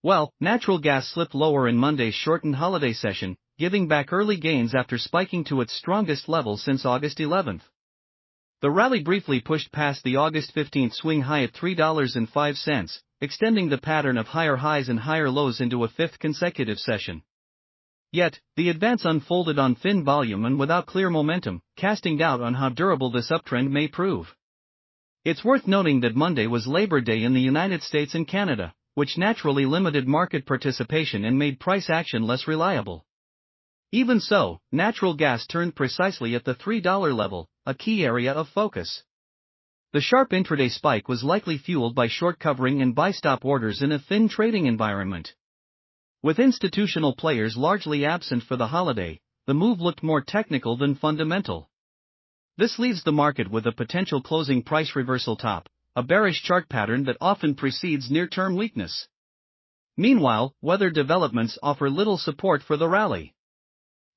Well, natural gas slipped lower in Monday's shortened holiday session, giving back early gains after spiking to its strongest level since August 11. The rally briefly pushed past the August 15 swing high at $3.05, extending the pattern of higher highs and higher lows into a fifth consecutive session. Yet, the advance unfolded on thin volume and without clear momentum, casting doubt on how durable this uptrend may prove. It's worth noting that Monday was Labor Day in the United States and Canada, which naturally limited market participation and made price action less reliable. Even so, natural gas turned precisely at the $3 level, a key area of focus. The sharp intraday spike was likely fueled by short covering and buy stop orders in a thin trading environment. With institutional players largely absent for the holiday, the move looked more technical than fundamental. This leaves the market with a potential closing price reversal top, a bearish chart pattern that often precedes near-term weakness. Meanwhile, weather developments offer little support for the rally.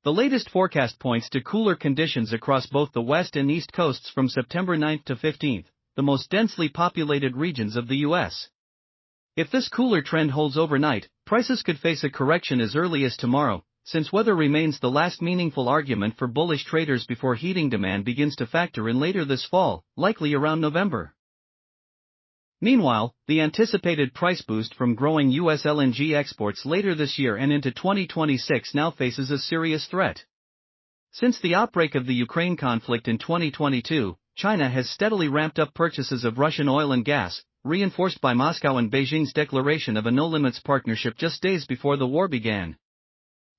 The latest forecast points to cooler conditions across both the west and east coasts from September 9 to 15, the most densely populated regions of the U.S. If this cooler trend holds overnight, prices could face a correction as early as tomorrow, since weather remains the last meaningful argument for bullish traders before heating demand begins to factor in later this fall, likely around November. Meanwhile, the anticipated price boost from growing U.S. LNG exports later this year and into 2026 now faces a serious threat. Since the outbreak of the Ukraine conflict in 2022, China has steadily ramped up purchases of Russian oil and gas, reinforced by Moscow and Beijing's declaration of a no-limits partnership just days before the war began.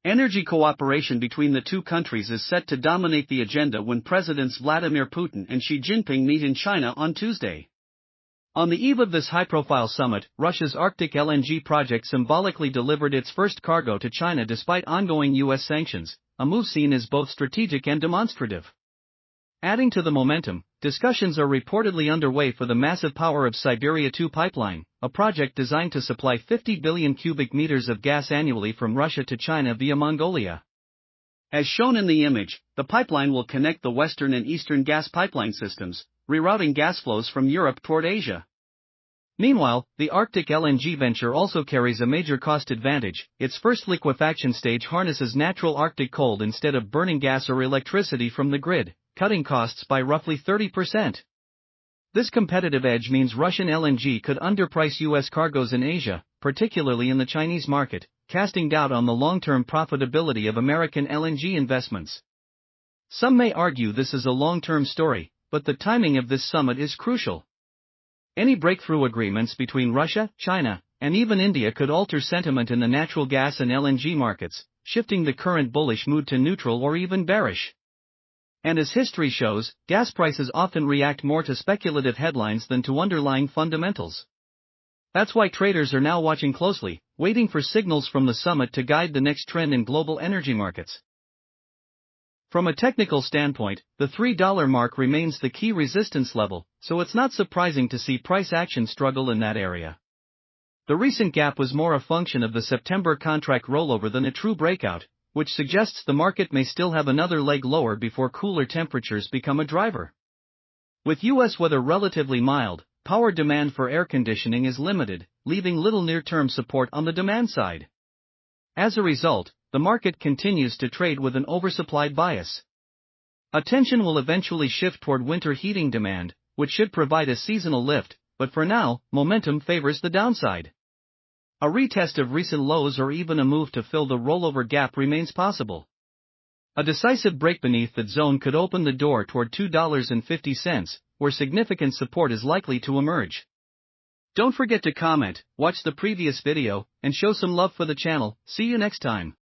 Energy cooperation between the two countries is set to dominate the agenda when Presidents Vladimir Putin and Xi Jinping meet in China on Tuesday. On the eve of this high-profile summit, Russia's Arctic LNG project symbolically delivered its first cargo to China despite ongoing U.S. sanctions, a move seen as both strategic and demonstrative. Adding to the momentum, discussions are reportedly underway for the massive Power of Siberia 2 pipeline, a project designed to supply 50 billion cubic meters of gas annually from Russia to China via Mongolia. As shown in the image, the pipeline will connect the western and eastern gas pipeline systems, rerouting gas flows from Europe toward Asia. Meanwhile, the Arctic LNG venture also carries a major cost advantage. Its first liquefaction stage harnesses natural Arctic cold instead of burning gas or electricity from the grid, cutting costs by roughly 30%. This competitive edge means Russian LNG could underprice U.S. cargoes in Asia, particularly in the Chinese market, casting doubt on the long-term profitability of American LNG investments. Some may argue this is a long-term story, but the timing of this summit is crucial. Any breakthrough agreements between Russia, China, and even India could alter sentiment in the natural gas and LNG markets, shifting the current bullish mood to neutral or even bearish. And as history shows, gas prices often react more to speculative headlines than to underlying fundamentals. That's why traders are now watching closely, waiting for signals from the summit to guide the next trend in global energy markets. From a technical standpoint, the $3 mark remains the key resistance level, so it's not surprising to see price action struggle in that area. The recent gap was more a function of the September contract rollover than a true breakout, which suggests the market may still have another leg lower before cooler temperatures become a driver. With U.S. weather relatively mild, power demand for air conditioning is limited, leaving little near-term support on the demand side. As a result, the market continues to trade with an oversupplied bias. Attention will eventually shift toward winter heating demand, which should provide a seasonal lift, but for now, momentum favors the downside. A retest of recent lows or even a move to fill the rollover gap remains possible. A decisive break beneath that zone could open the door toward $2.50, where significant support is likely to emerge. Don't forget to comment, watch the previous video, and show some love for the channel. See you next time.